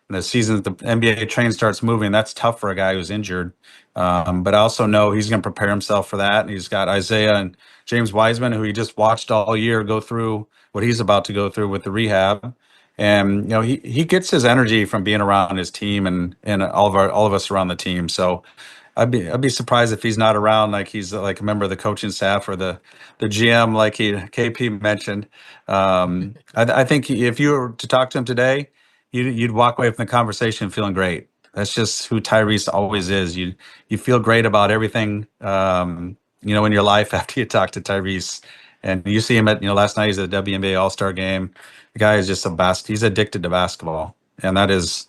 The NBA train starts moving. That's tough for a guy who's injured. But I also know he's going to prepare himself for that. And he's got Isaiah and James Wiseman, who he just watched all year go through what he's about to go through with the rehab. And he gets his energy from being around his team and all of us around the team. So I'd be surprised if he's not around, like he's like a member of the coaching staff or the GM, like KP mentioned. I think if you were to talk to him today, you'd walk away from the conversation feeling great. That's just who Tyrese always is. You feel great about everything, in your life after you talk to Tyrese. And you see him at, last night he's at the WNBA All-Star game. The guy is just he's addicted to basketball. And there's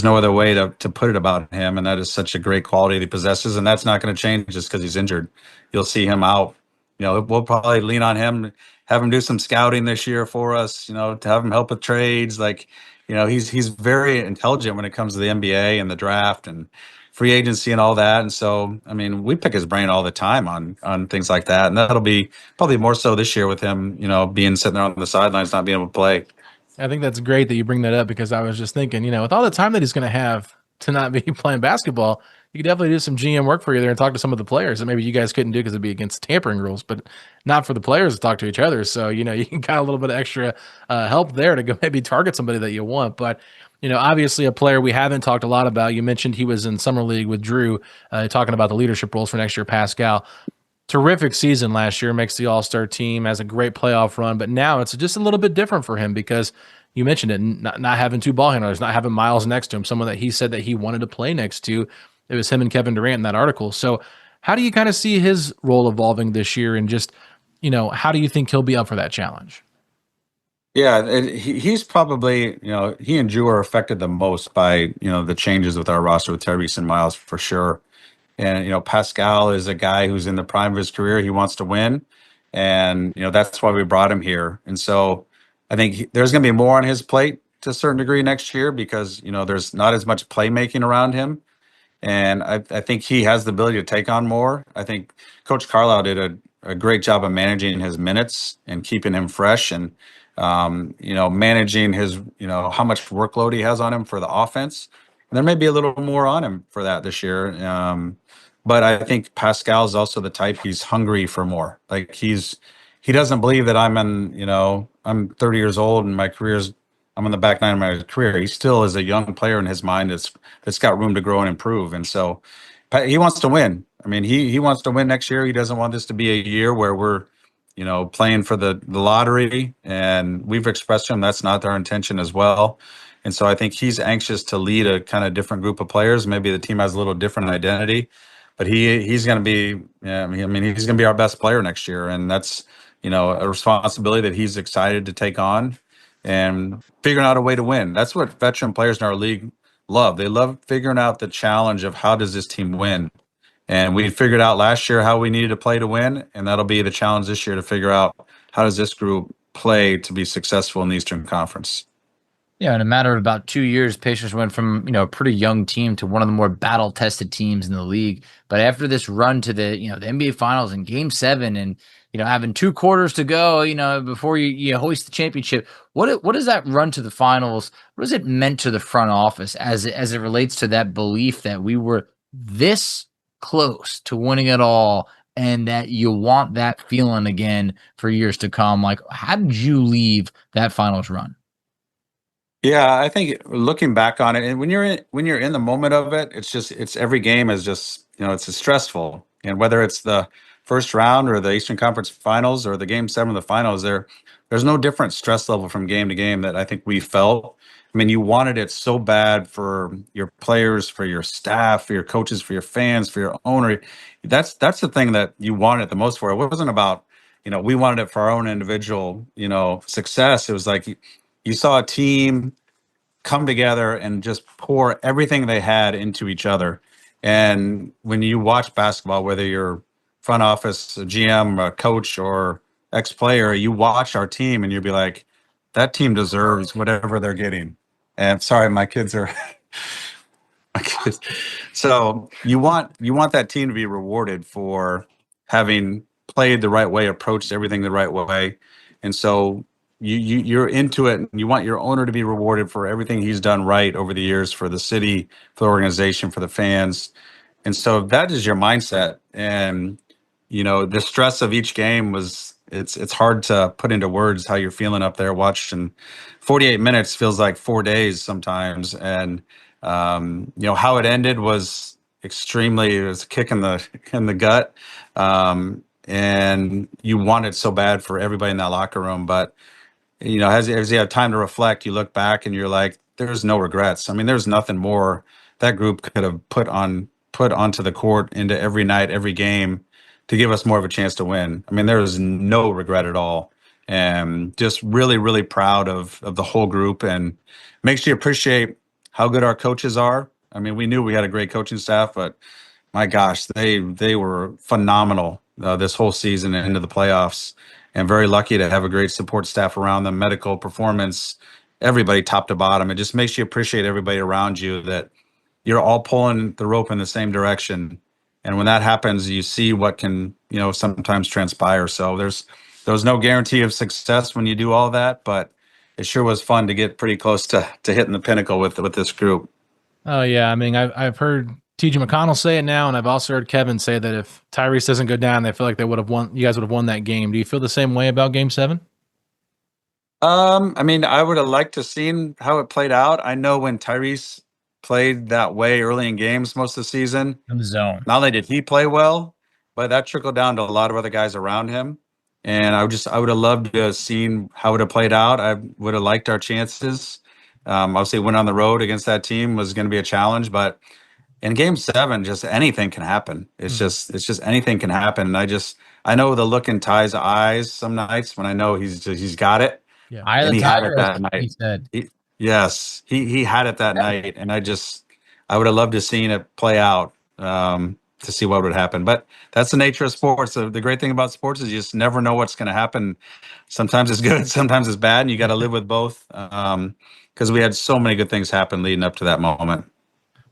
no other way to put it about him. And that is such a great quality that he possesses. And that's not going to change just because he's injured. You'll see him out. We'll probably lean on him, have him do some scouting this year for us, to have him help with trades. Like, he's very intelligent when it comes to the NBA and the draft and free agency and all that. And so, I mean, we pick his brain all the time on things like that. And that'll be probably more so this year with him, being sitting there on the sidelines, not being able to play. I think that's great that you bring that up, because I was just thinking, with all the time that he's going to have to not be playing basketball, you could definitely do some GM work for you there and talk to some of the players that maybe you guys couldn't do because it'd be against tampering rules, but not for the players to talk to each other. So, you can got a little bit of extra help there to go maybe target somebody that you want. But, obviously a player we haven't talked a lot about, you mentioned he was in Summer League with Drew, talking about the leadership roles for next year, Pascal. Terrific season last year, makes the All-Star team, has a great playoff run, but now it's just a little bit different for him because you mentioned it, not having two ball handlers, not having Myles next to him, someone that he said that he wanted to play next to. It was him and Kevin Durant in that article. So how do you kind of see his role evolving this year, and just, how do you think he'll be up for that challenge? Yeah, he's probably, he and Drew are affected the most by, the changes with our roster with Tyrese and Myles for sure. And, Pascal is a guy who's in the prime of his career. He wants to win. And, that's why we brought him here. And so I think there's going to be more on his plate to a certain degree next year because, there's not as much playmaking around him. And I think he has the ability to take on more. I think Coach Carlisle did a great job of managing his minutes and keeping him fresh and, managing his, how much workload he has on him for the offense. And there may be a little more on him for that this year. But I think Pascal is also the type, he's hungry for more. Like he doesn't believe that I'm 30 years old and I'm on the back nine of my career. He still is a young player in his mind that's got room to grow and improve. And so he wants to win. I mean, he wants to win next year. He doesn't want this to be a year where we're, playing for the lottery. And we've expressed to him that's not our intention as well. And so I think he's anxious to lead a kind of different group of players. Maybe the team has a little different identity, but he's going to be, he's going to be our best player next year. And that's, a responsibility that he's excited to take on and figuring out a way to win. That's what veteran players in our league love. They love figuring out the challenge of how does this team win? And we figured out last year how we needed to play to win. And that'll be the challenge this year to figure out how does this group play to be successful in the Eastern Conference. Yeah, in a matter of about 2 years, Pacers went from, a pretty young team to one of the more battle-tested teams in the league. But after this run to the NBA Finals in Game 7 and, having 2 quarters to go, before you hoist the championship, what does that run to the finals, what does it meant to the front office as it relates to that belief that we were this close to winning it all and that you want that feeling again for years to come? Like, how did you leave that finals run? Yeah, I think looking back on it, and when you're in the moment of it, it's every game is just, it's stressful. And whether it's the first round or the Eastern Conference Finals or the Game 7 of the finals, there's no different stress level from game to game that I think we felt. I mean, you wanted it so bad for your players, for your staff, for your coaches, for your fans, for your owner. That's the thing that you wanted it the most for. It wasn't about, we wanted it for our own individual, success. It was like you saw a team come together and just pour everything they had into each other. And when you watch basketball, whether you're front office, a GM, a coach, or ex-player, you watch our team and you'll be like, that team deserves whatever they're getting. And sorry, my kids are my kids. So you want that team to be rewarded for having played the right way, approached everything the right way. And so you're into it, and you want your owner to be rewarded for everything he's done right over the years for the city, for the organization, for the fans. And so that is your mindset. And, the stress of each game it's hard to put into words how you're feeling up there watching 48 minutes feels like 4 days sometimes. And, how it ended was it was a kick in the gut. And you want it so bad for everybody in that locker room. But, as you have time to reflect, you look back and you're like, there's no regrets. I mean, there's nothing more that group could have put onto the court into every night, every game to give us more of a chance to win. I mean, there is no regret at all, and just really, really proud of the whole group, and makes you appreciate how good our coaches are. I mean, we knew we had a great coaching staff, but my gosh, they were phenomenal this whole season and into the playoffs, and very lucky to have a great support staff around them, medical, performance, everybody top to bottom. It just makes you appreciate everybody around you, that you're all pulling the rope in the same direction. And when that happens, you see what can, sometimes transpire. So there was no guarantee of success when you do all that, but it sure was fun to get pretty close to hitting the pinnacle with this group. Oh yeah, I mean, I've heard T.J. McConnell say it now, and I've also heard Kevin say that if Tyrese doesn't go down, they feel like they would have won. You guys would have won that game. Do you feel the same way about Game 7? I mean, I would have liked to seen how it played out. I know when Tyrese played that way early in games most of the season, In the zone. not only did he play well, but that trickled down to a lot of other guys around him. And I would have loved to have seen how it would have played out. I would have liked our chances. Obviously, went on the road against that team was going to be a challenge, but in Game 7, just anything can happen. It's just anything can happen. And I know the look in Ty's eyes some nights when I know he's got it. Yeah. Eye of And the he had it tiger, that he night. said. Yes, he had it that night, and I would have loved to seen it play out, to see what would happen. But that's the nature of sports. The great thing about sports is you just never know what's going to happen. Sometimes it's good, sometimes it's bad, and you got to live with both. Because we had so many good things happen leading up to that moment.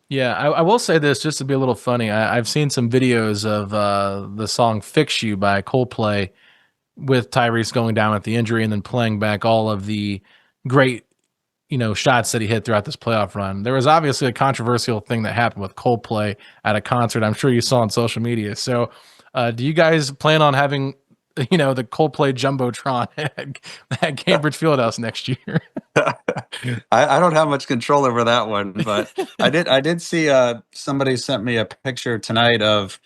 Yeah, I will say this just to be a little funny. I've seen some videos of the song "Fix You" by Coldplay with Tyrese going down with the injury and then playing back all of the great, shots that he hit throughout this playoff run. There was obviously a controversial thing that happened with Coldplay at a concert. I'm sure you saw on social media. So, do you guys plan on having, the Coldplay jumbotron at Cambridge Fieldhouse next year? I don't have much control over that one, but I did see somebody sent me a picture tonight of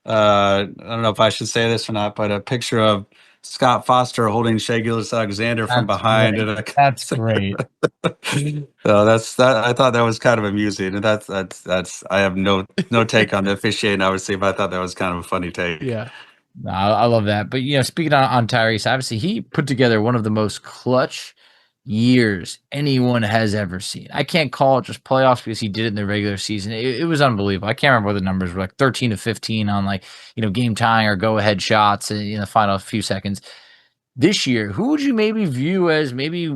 I don't know if I should say this or not, but a picture of Scott Foster holding Shai Gilgeous-Alexander from behind. That's great. So that's that. I thought that was kind of amusing, and that's. I have no take on the officiating, obviously, but I thought that was kind of a funny take. Yeah. No, I love that. But speaking on Tyrese, obviously he put together one of the most clutch years anyone has ever seen. I can't call it just playoffs because he did it in the regular season. It was unbelievable. I can't remember what the numbers were, like 13 to 15 on game tying or go ahead shots in the final few seconds. This year, who would you maybe view as maybe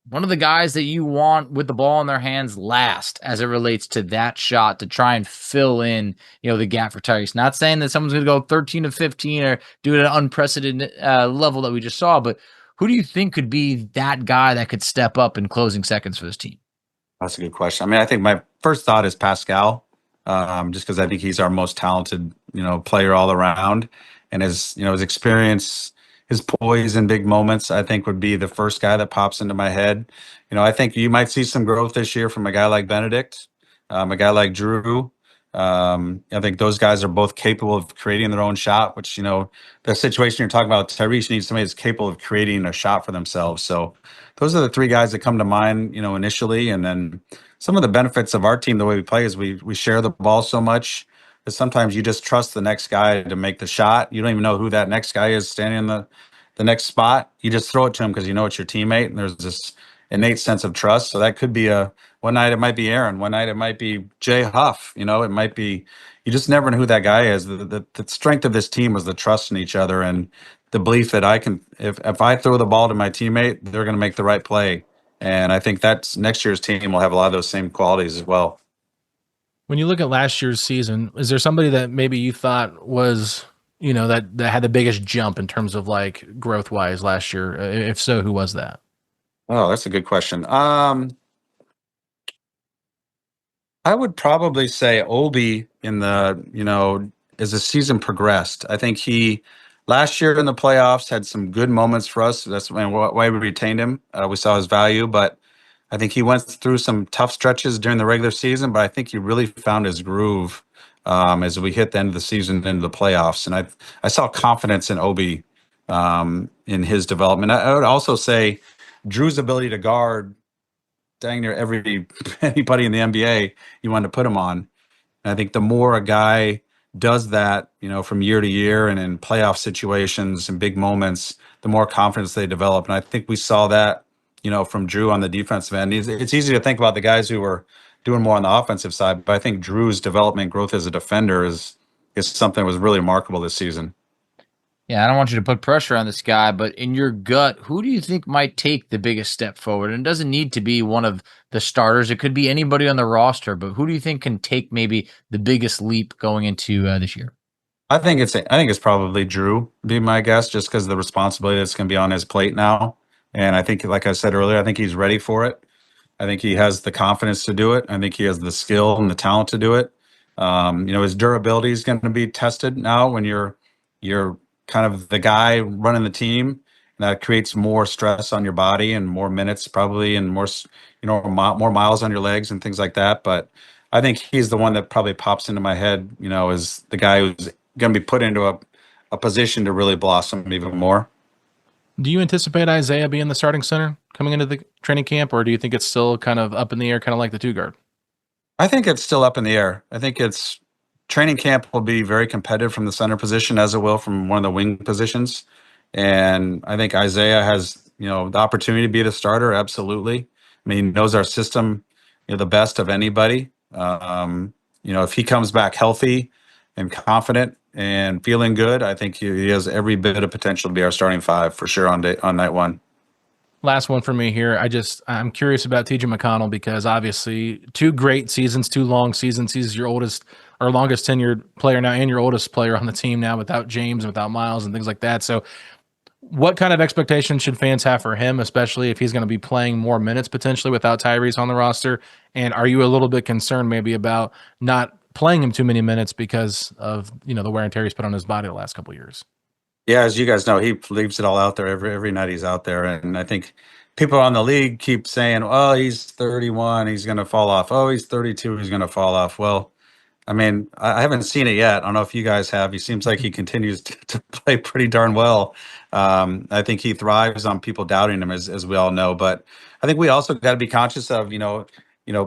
one of the guys that you want with the ball in their hands last as it relates to that shot to try and fill in, the gap for Tyrese? Not saying that someone's going to go 13 to 15 or do it at an unprecedented level that we just saw, but who do you think could be that guy that could step up in closing seconds for this team? That's a good question. I mean, I think my first thought is Pascal, just because I think he's our most talented, player all around, and his experience, his poise in big moments, I think would be the first guy that pops into my head. I think you might see some growth this year from a guy like Benedict, a guy like Drew. I think those guys are both capable of creating their own shot, which, the situation you're talking about, Tyrese needs somebody that's capable of creating a shot for themselves. So those are the three guys that come to mind, initially. And then some of the benefits of our team, the way we play, is we share the ball so much that sometimes you just trust the next guy to make the shot. You don't even know who that next guy is standing in the next spot. You just throw it to him because you know it's your teammate, and there's this innate sense of trust. So that could be one night it might be Aaron, one night it might be Jay Huff. It might be, you just never know who that guy is. The strength of this team was the trust in each other and the belief that if I throw the ball to my teammate, they're going to make the right play. And I think that's next year's team will have a lot of those same qualities as well. When you look at last year's season, is there somebody that maybe you thought was, that had the biggest jump in terms of growth wise last year? If so, who was that? Oh, that's a good question. I would probably say Obi as the season progressed. I think he last year in the playoffs had some good moments for us. That's why we retained him. We saw his value, but I think he went through some tough stretches during the regular season, but I think he really found his groove as we hit the end of the season into the playoffs. And I saw confidence in Obi in his development. I would also say Drew's ability to guard dang near anybody in the NBA you want to put him on. And I think the more a guy does that, from year to year and in playoff situations and big moments, the more confidence they develop. And I think we saw that, from Drew on the defensive end. It's easy to think about the guys who were doing more on the offensive side, but I think Drew's development growth as a defender is something that was really remarkable this season. Yeah, I don't want you to put pressure on this guy, but in your gut, who do you think might take the biggest step forward? And it doesn't need to be one of the starters. It could be anybody on the roster, but who do you think can take maybe the biggest leap going into this year? I think it's probably Drew, be my guess, just because of the responsibility that's going to be on his plate now. And I think, like I said earlier, I think he's ready for it. I think he has the confidence to do it. I think he has the skill and the talent to do it. His durability is going to be tested now when you're kind of the guy running the team. That creates more stress on your body and more minutes probably, and more more miles on your legs and things like that. But I think he's the one that probably pops into my head. As the guy who's going to be put into a position to really blossom even more. Do you anticipate Isaiah being the starting center coming into the training camp, or do you think it's still kind of up in the air, kind of like the two guard? I think it's still up in the air. I think it's training camp will be very competitive from the center position as it will from one of the wing positions. And I think Isaiah has, the opportunity to be the starter. Absolutely. I mean, he knows our system, the best of anybody. If he comes back healthy and confident and feeling good, I think he has every bit of potential to be our starting five for sure on night one. Last one for me here. I'm curious about TJ McConnell because obviously 2 great seasons, 2 long seasons. He's your oldest or longest tenured player now and your oldest player on the team now without James and without Myles and things like that. So what kind of expectations should fans have for him, especially if he's going to be playing more minutes potentially without Tyrese on the roster? And are you a little bit concerned maybe about not playing him too many minutes because of, the wear and tear he's put on his body the last couple of years? Yeah, as you guys know, he leaves it all out there every night he's out there. And I think people on the league keep saying, "Oh, he's 31, he's going to fall off. Oh, he's 32, he's going to fall off." Well, I mean, I haven't seen it yet. I don't know if you guys have. He seems like he continues to play pretty darn well. I think he thrives on people doubting him, as we all know. But I think we also got to be conscious of,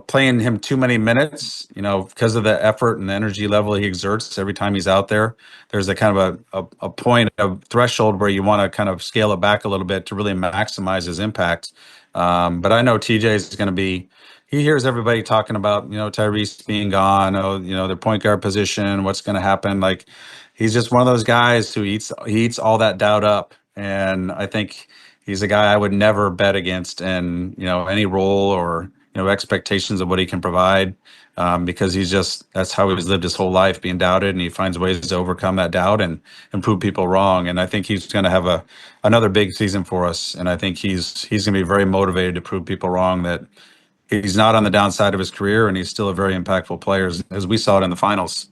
playing him too many minutes, because of the effort and the energy level he exerts every time he's out there. There's a kind of a point of threshold where you want to kind of scale it back a little bit to really maximize his impact. But I know TJ is going to be. He hears everybody talking about, Tyrese being gone, their point guard position, what's going to happen. Like, he's just one of those guys who eats all that doubt up. And I think he's a guy I would never bet against in, any role or, expectations of what he can provide, because that's how he's lived his whole life, being doubted, and he finds ways to overcome that doubt and prove people wrong. And I think he's going to have another big season for us. And I think he's going to be very motivated to prove people wrong that he's not on the downside of his career, and he's still a very impactful player, as we saw it in the finals.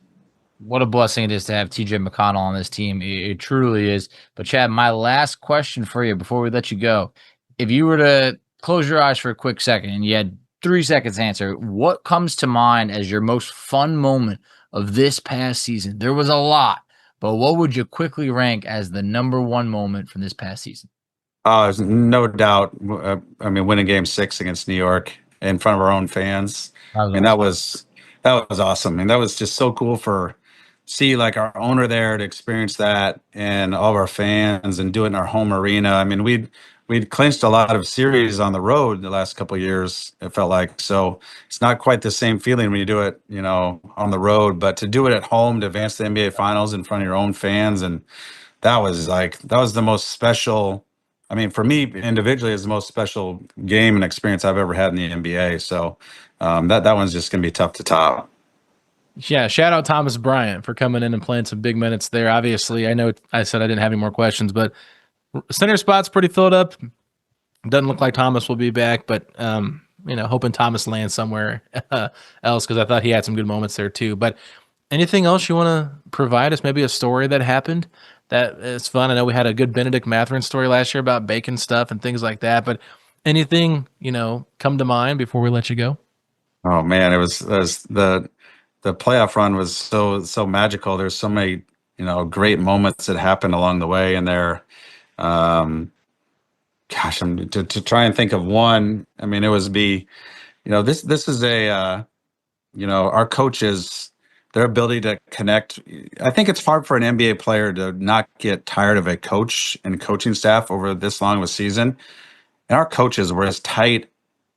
What a blessing it is to have TJ McConnell on this team. It truly is. But Chad, my last question for you before we let you go. If you were to close your eyes for a quick second and you had 3 seconds to answer, what comes to mind as your most fun moment of this past season? There was a lot, but what would you quickly rank as the number 1 moment from this past season? There's no doubt. Winning Game 6 against New York in front of our own fans, that was awesome. And that was just so cool see like our owner there to experience that, and all of our fans, and do it in our home arena. I mean, we'd clinched a lot of series on the road the last couple of years, it felt like. So it's not quite the same feeling when you do it, on the road, but to do it at home, to advance the NBA Finals in front of your own fans, and that was the most special. I mean, for me individually, it's the most special game and experience I've ever had in the NBA. So that one's just going to be tough to top. Yeah, shout out Thomas Bryant for coming in and playing some big minutes there. Obviously, I know I said I didn't have any more questions, but center spot's pretty filled up. Doesn't look like Thomas will be back, but hoping Thomas lands somewhere else, because I thought he had some good moments there too. But anything else you want to provide us? Maybe a story that happened that is fun. I know we had a good Benedict Mathurin story last year about bacon stuff and things like that, but anything, come to mind before we let you go? Oh man, it was the playoff run was so magical. There's so many, great moments that happened along the way in there. I'm to try and think of one. I mean, it was this is our coaches their ability to connect. I think it's hard for an NBA player to not get tired of a coach and coaching staff over this long of a season. And our coaches were as tight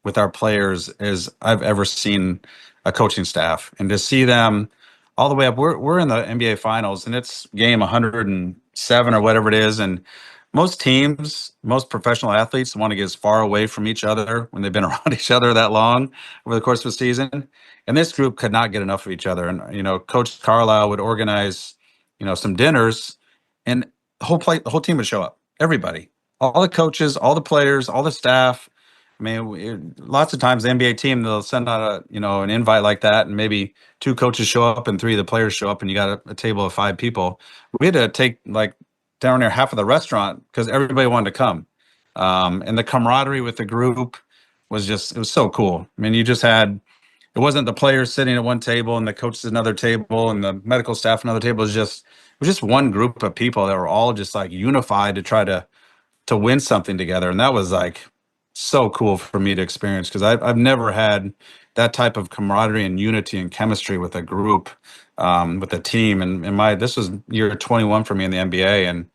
with our players as I've ever seen a coaching staff. And to see them all the way up, we're in the NBA finals and it's game 107 or whatever it is. And most teams, most professional athletes want to get as far away from each other when they've been around each other that long over the course of a season. And this group could not get enough of each other. And, Coach Carlisle would organize, some dinners and the whole team would show up, everybody, all the coaches, all the players, all the staff. I mean, lots of times the NBA team, they'll send out an invite like that, and maybe 2 coaches show up and 3 of the players show up, and you got a table of 5 people. We had to take down there half of the restaurant because everybody wanted to come. And the camaraderie with the group was it was so cool. I mean, it wasn't the players sitting at one table and the coaches at another table and the medical staff another table. It was just one group of people that were all just unified to try to win something together. And that was so cool for me to experience because I've never had that type of camaraderie and unity and chemistry with a group, with a team. And this was year 21 for me in the NBA. And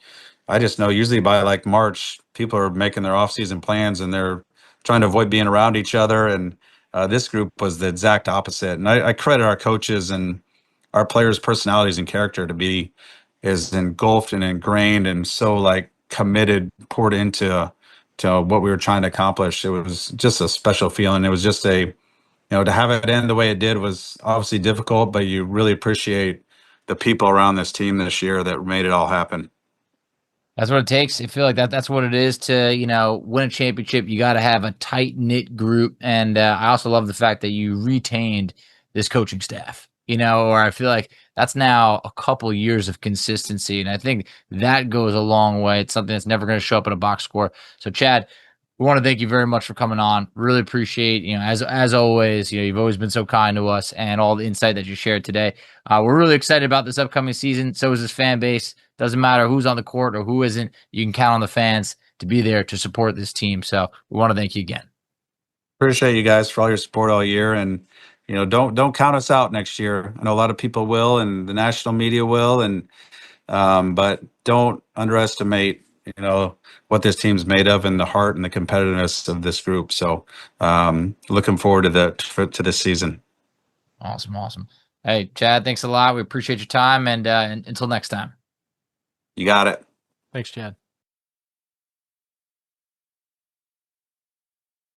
I just know usually by March, people are making their off-season plans and they're trying to avoid being around each other. And this group was the exact opposite. And I credit our coaches and our players' personalities and character to be as engulfed and ingrained and so committed, poured into what we were trying to accomplish. It was just a special feeling. It was just to have it end the way it did was obviously difficult, but you really appreciate the people around this team this year that made it all happen. That's what it takes. I feel like that's what it is to, win a championship. You got to have a tight knit group. And I also love the fact that you retained this coaching staff, or I feel like that's now a couple years of consistency. And I think that goes a long way. It's something that's never going to show up in a box score. So Chad, we want to thank you very much for coming on. Really appreciate, as always, you've always been so kind to us and all the insight that you shared today. We're really excited about this upcoming season. So is this fan base. Doesn't matter who's on the court or who isn't. You can count on the fans to be there to support this team. So we want to thank you again. Appreciate you guys for all your support all year. And, don't count us out next year. I know a lot of people will, and the national media will, and but don't underestimate, what this team's made of and the heart and the competitiveness of this group. So looking forward to this season. Awesome. Hey, Chad, thanks a lot. We appreciate your time, and until next time. You got it. Thanks, Chad.